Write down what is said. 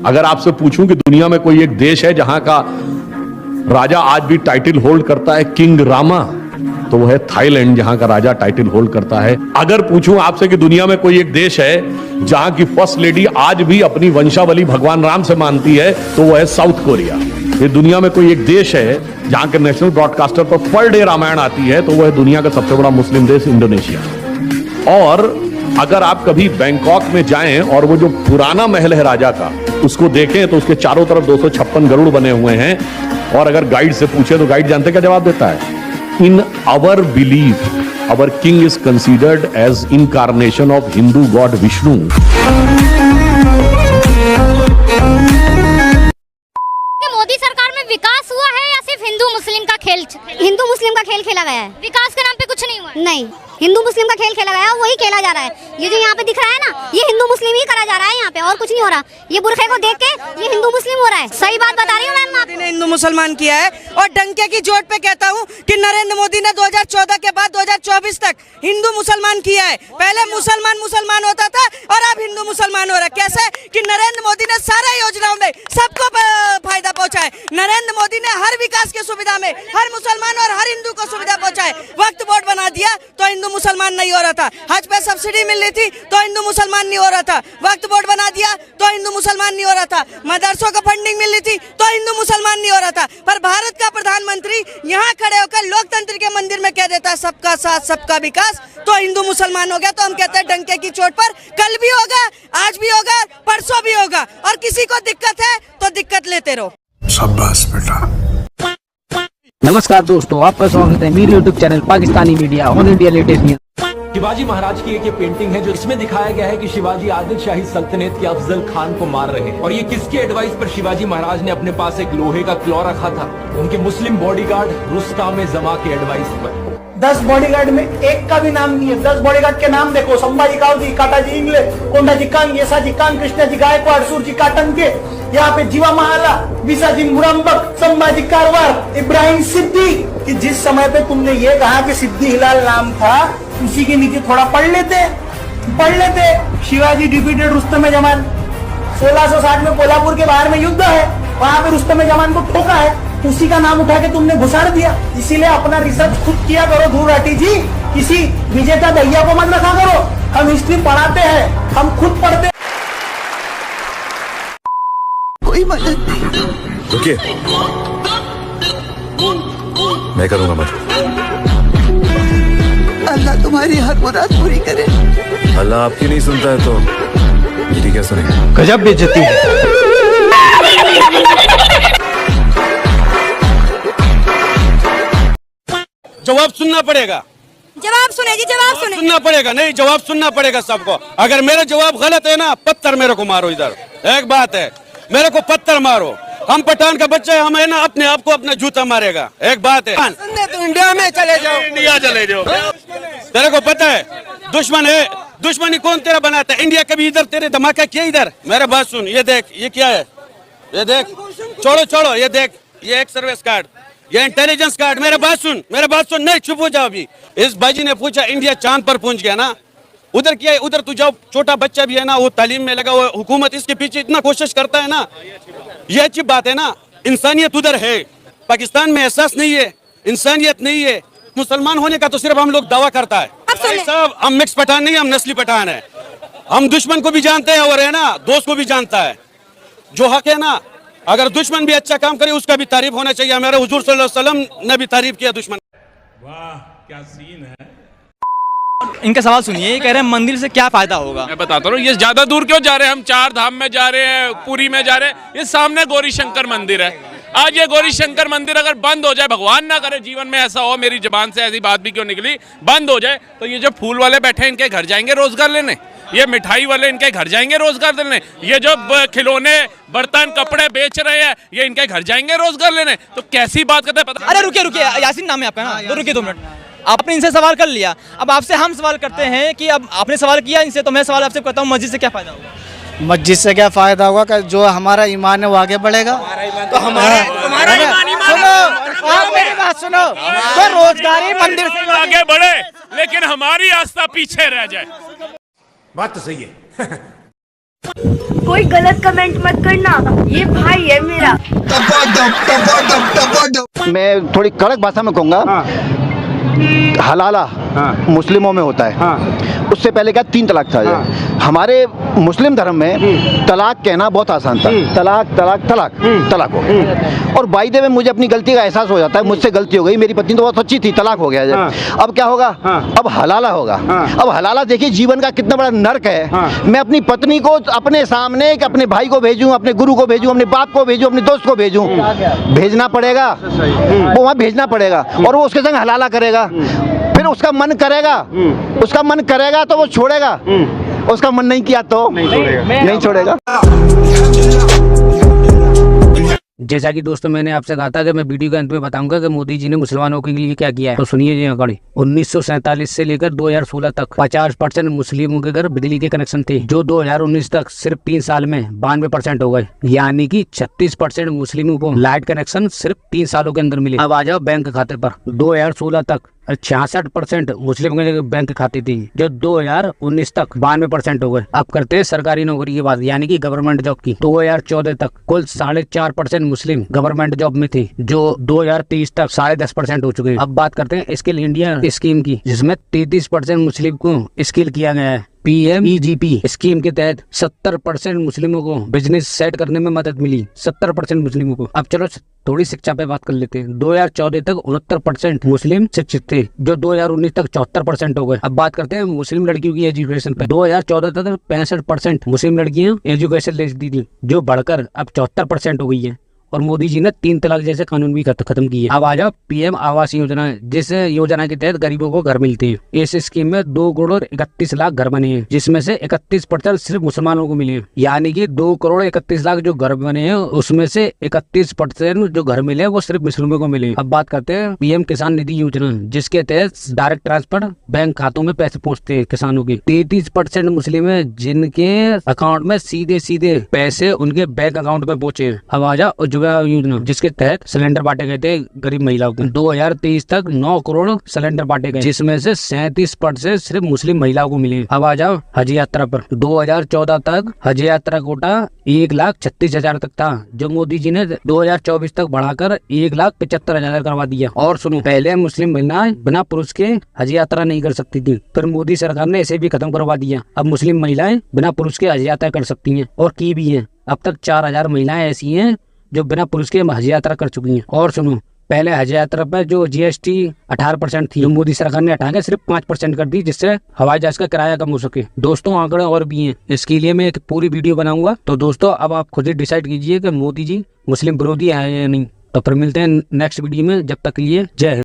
अगर आपसे पूछूं कि दुनिया में कोई एक देश है जहां का राजा आज भी टाइटल होल्ड करता है किंग रामा, तो वो है थाईलैंड, जहां का राजा टाइटल होल्ड करता है। अगर पूछूं आपसे कि दुनिया में कोई एक देश है जहां की फर्स्ट लेडी आज भी अपनी वंशावली भगवान राम से मानती है, तो वो है साउथ कोरिया। ये दुनिया में कोई एक देश है जहां के नेशनल ब्रॉडकास्टर पर पर डे रामायण आती है, तो वो है दुनिया का सबसे बड़ा मुस्लिम देश इंडोनेशिया। और अगर आप कभी बैंकॉक में जाएं और वो जो पुराना महल है राजा का, उसको देखें तो उसके चारों तरफ 256 गरुड़ बने हुए हैं। और अगर गाइड से पूछे तो गाइड जानते क्या जवाब देता है? In our belief our king is considered as incarnation of Hindu god Vishnu. Modi सरकार में विकास हुआ है या सिर्फ हिंदू मुस्लिम का खेल? हिंदू मुस्लिम का खेल खेला गया है। विकास के नाम पे कुछ नहीं हुआ? नहीं, हिंदू मुस्लिम का खेल खेला गया है, वही खेला जा रहा है। ये जो यहाँ पे दिख रहा है ना, ये हिंदू मुस्लिम ही करा जा रहा है यहाँ पे, और कुछ नहीं हो रहा। ये बुरखे को देख के ये हिंदू मुस्लिम हो रहा है। सही बात बता रही हूँ मैम, मोदी ने हिंदू मुसलमान किया है। और डंके की चोट पे कहता हूँ कि नरेंद्र मोदी ने 2014 के बाद 2024 तक हिंदू मुसलमान किया है। पहले मुसलमान होता था और अब हिंदू मुसलमान हो रहा है। कैसे कि नरेंद्र मोदी ने सारा योजनाओं में सबको फायदा पहुँचाए। नरेंद्र मोदी ने हर विकास की सुविधा में हर मुसलमान और हर हिंदू को सुविधा पहुँचाए। वक्त बोर्ड बना दिया तो हिंदू मुसलमान नहीं हो रहा था। हज पे सब्सिडी मिल रही थी तो हिंदू मुसलमान नहीं हो रहा था। वक्त बोर्ड बना दिया तो हिंदू मुसलमान नहीं हो रहा था। मदरसों को फंडिंग मिल रही थी तो हिंदू मुसलमान नहीं हो रहा था। पर भारत का प्रधानमंत्री यहाँ खड़े होकर लोकतंत्र के मंदिर में कह देता है सबका साथ सबका विकास, तो हिंदू मुसलमान हो गया। तो हम कहते हैं डंके की चोट पर कल भी होगा, आज भी होगा, परसों भी होगा। और किसी को दिक्कत है तो दिक्कत लेते रहो। शाबाश बेटा। नमस्कार दोस्तों, आपका स्वागत है मेरे YouTube channel Pakistani media on India latest news. Shivaji Maharaj की एक ये पेंटिंग है जो इसमें दिखाया गया है कि शिवाजी आदिल शाही सल्तनत के अफजल खान को मार रहे हैं। और ये किसके एडवाइस पर शिवाजी महाराज ने अपने पास एक लोहे का क्लॉ रखा था? उनके मुस्लिम बॉडीगार्ड रुस्ताम जमा के एडवाइस पर। 10 बॉडीगार्ड में एक का भी नाम नहीं है। 10 बॉडीगार्ड के नाम देखो, संभाजी कावजी, काटाजी इंगले, कोंडाजी कांग, येसाजी कांग, कृष्णाजी गायकवाड़, सूरजी काटनके, यहाँ पे जीवा महाला, विसाजी मुरम्बक, संभाजी कारवार, इब्राहिम सिद्दीक। कि जिस समय पे तुमने ये कहा कि सिद्दी हिलाल नाम था, उसी के नीचे थोड़ा पढ़ लेते। शिवाजी डिफीटेड रुस्तम जमान। 1660 में कोल्हापुर के बाहर में युद्ध है, वहां पे रुस्तम जमान को ठोका है, उसी का नाम उठा के तुमने घुसाड़ दिया। इसीलिए अपना रिसर्च खुद किया करो धूल राठी जी, किसी विजेता दैया को मत रखा करो। हम हिस्ट्री पढ़ाते हैं, हम खुद पढ़ते। कोई मदद नहीं। रुकिए, मैं करूंगा मदद। अल्लाह तुम्हारी हर मुराद पूरी करे। अल्लाह आपकी नहीं सुनता है तो मेरी क्या सुनेगा? गजब बेइज्जती है। जवाब सुनना पड़ेगा। जवाब सुने जी, जवाब सुने। सुनना पड़ेगा, नहीं जवाब सुनना पड़ेगा सबको। अगर मेरा जवाब गलत है ना, पत्थर मेरे को मारो। इधर एक बात है, मेरे को पत्थर मारो। हम पठान का बच्चा है, हम है ना अपने आप को अपना जूता मारेगा। एक बात है, तो इंडिया में चले जाओ, इंडिया चले जाओ। तेरे को पता है दुश्मन है, दुश्मनी कौन तेरा बनाता है? इंडिया कभी इधर तेरे धमाका किया? इधर मेरा बात सुन, ये देख, ये क्या है? ये देख, छोड़ो, ये देख, ये एक सर्विस कार्ड, ये इंटेलिजेंस कार्ड। मेरा बात सुन, नहीं चुप हो जाओ। अभी इस भाई जी ने पूछा इंडिया चांद पर पहुंच गया ना, उधर क्या है? उधर तू जाओ, छोटा बच्चा भी है ना, वो तालीम में लगा हुआ, हुकूमत इसके पीछे इतना कोशिश करता है ना, ये अच्छी बात है ना। इंसानियत उधर है, पाकिस्तान में एहसास नहीं है, इंसानियत नहीं है। मुसलमान होने का तो सिर्फ हम लोग दावा करता है। सब हम मिक्स पठान नहीं, हम नस्ली पठान है। हम दुश्मन को भी जानते हैं और है ना दोस्त को भी जानता है। जो हक है ना, अगर दुश्मन भी अच्छा काम करे उसका भी तारीफ होना चाहिए। हमारे हुजूर सल्लल्लाहु अलैहि वसल्लम ने भी तारीफ किया दुश्मन। वाह क्या सीन है। इनका सवाल सुनिए, ये कह रहे हैं मंदिर से क्या फायदा होगा? मैं बताता हूँ, ये ज्यादा दूर क्यों जा रहे हैं? हम 4 धाम में जा रहे हैं, पुरी में जा रहे हैं, ये सामने गौरी शंकर मंदिर है। आज ये गौरी शंकर मंदिर अगर बंद हो जाए, भगवान ना करे जीवन में ऐसा हो, मेरी जुबान से ऐसी बात भी क्यों निकली, बंद हो जाए, तो ये जो फूल वाले बैठे हैं इनके घर जाएंगे रोजगार लेने, ये मिठाई वाले इनके घर जाएंगे रोजगार लेने, ये जो खिलौने बर्तन कपड़े बेच रहे हैं ये इनके घर जाएंगे रोजगार लेने। तो कैसी बात करते हैं पता? अरे रुकिए, यासीन नाम है आपका ना, तो रुकिए 2 मिनट। आपने इनसे सवाल कर लिया, अब आपसे हम सवाल करते हैं कि अब आपने सवाल किया इनसे, तो मैं सवाल आपसे करता हूँ, मस्जिद से क्या फायदा होगा? मस्जिद से क्या फायदा होगा? कि जो हमारा ईमान है वो आगे बढ़ेगा। तो तुम्हारा सुनो, आप मेरी बात सुनो, तो रोजगारी मंदिर से आगे बढ़े लेकिन हमारी आस्था पीछे रह जाए। बात तो सही है। कोई गलत कमेंट मत करना, ये भाई है मेरा। मैं थोड़ी कड़क भाषा में कहूँगा, हलाला मुस्लिमों में होता है, उससे पहले क्या 3 तलाक था। हमारे मुस्लिम धर्म में तलाक कहना बहुत आसान था, तलाक तलाक तलाक तलाक हो गया। और बाई द वे मुझे अपनी गलती का एहसास हो जाता है, मुझसे गलती हो गई, मेरी पत्नी तो बहुत अच्छी थी, तलाक हो गया। अब क्या होगा? अब हलाला होगा। अब हलाला देखिए जीवन का कितना बड़ा नर्क है। मैं अपनी पत्नी को अपने सामने अपने भाई को भेजूं, अपने गुरु को भेजूं, अपने बाप को भेजूं, अपने दोस्त को भेजूं, भेजना पड़ेगा, वो वहाँ भेजना पड़ेगा और वो उसके संग हलाला करेगा। फिर उसका मन करेगा तो वो छोड़ेगा, उसका मन नहीं किया तो नहीं छोड़ेगा। जैसा कि दोस्तों मैंने आपसे कहा था कि मैं वीडियो के अंत में बताऊंगा कि मोदी जी ने मुसलमानों के लिए क्या किया है, तो सुनिए जी अकड़ी। 1947 से लेकर 2016 तक 50% मुस्लिमों के घर बिजली के कनेक्शन थे, जो 2019 तक सिर्फ 3 साल में 92% हो गए, यानी कि 36% मुस्लिमों को लाइट कनेक्शन सिर्फ 3 सालों के अंदर मिले। अब आ जाओ बैंक खाते पर। 2016 तक 66% मुस्लिम के बैंक खाते थी, जो 2019 तक 92% हो गए। अब करते हैं सरकारी नौकरी की बात, यानी कि गवर्नमेंट जॉब की। 2014 तक कुल 4.5% मुस्लिम गवर्नमेंट जॉब में थे, जो 2023 तक 10.5% हो चुके हैं। अब बात करते हैं स्किल इंडिया स्कीम की, जिसमें 33% मुस्लिम को स्किल किया गया है। PMEGP स्कीम के तहत 70% मुस्लिमों को बिजनेस सेट करने में मदद मिली, 70% मुस्लिमों को। अब चलो थोड़ी शिक्षा पे बात कर लेते हैं। 2014 तक 69% मुस्लिम शिक्षित थे, जो 2019 तक 74% हो गए। अब बात करते हैं मुस्लिम लड़कियों की एजुकेशन पे। 2014 तक 65% मुस्लिम लड़कियां एजुकेशन लेती थी, जो बढ़कर अब 74% हो गई है। और मोदी जी ने 3 तलाक जैसे कानून भी खत्म किए। अब आ जाओ PM आवास योजना, जिस योजना के तहत गरीबों को घर मिलते हैं। इस स्कीम में 2 करोड़ 31 लाख घर बने हैं, जिसमें से 31% सिर्फ मुसलमानों को मिले, यानी कि 2 करोड़ 31 लाख जो घर बने हैं उसमें से 31% जो घर मिले वो सिर्फ मुस्लिमों को मिले। अब बात करते हैं PM किसान निधि योजना, जिसके तहत डायरेक्ट ट्रांसफर बैंक खातों में पैसे पहुँचते हैं किसानों के। 33% मुस्लिम है जिनके अकाउंट में सीधे पैसे उनके बैंक अकाउंट में पहुंचे। अब आ जाओ योजना, जिसके तहत सिलेंडर बांटे गए थे गरीब महिलाओं को। 2023 तक 9 करोड़ सिलेंडर बांटे गए, जिसमें से 37% सिर्फ मुस्लिम महिलाओं को मिले। अब आ जाओ हज यात्रा पर। 2014 तक हज यात्रा कोटा 1,36,000 तक था, जो मोदी जी ने 2024 तक बढ़ाकर 1,75,000 करवा दिया। और सुनो, पहले मुस्लिम महिलाएं बिना पुरुष के हज यात्रा नहीं कर सकती थी, फिर मोदी सरकार ने इसे भी खत्म करवा दिया। अब मुस्लिम महिलाएं बिना पुरुष के हज यात्रा कर सकती हैं, और की भी है। अब तक 4,000 महिलाएं ऐसी हैं जो बिना पुरुष के हज यात्रा कर चुकी हैं। और सुनो, पहले हज यात्रा पर जो GST 18% थी, जो मोदी सरकार ने हटा के सिर्फ 5% कर दी, जिससे हवाई जहाज का किराया कम हो सके। दोस्तों आंकड़े और भी हैं, इसके लिए मैं एक पूरी वीडियो बनाऊंगा। तो दोस्तों अब आप खुद ही डिसाइड कीजिए कि मोदी जी मुस्लिम विरोधी है या नहीं। तो फिर मिलते हैं नेक्स्ट वीडियो में, जब तक के लिए जय हिंद।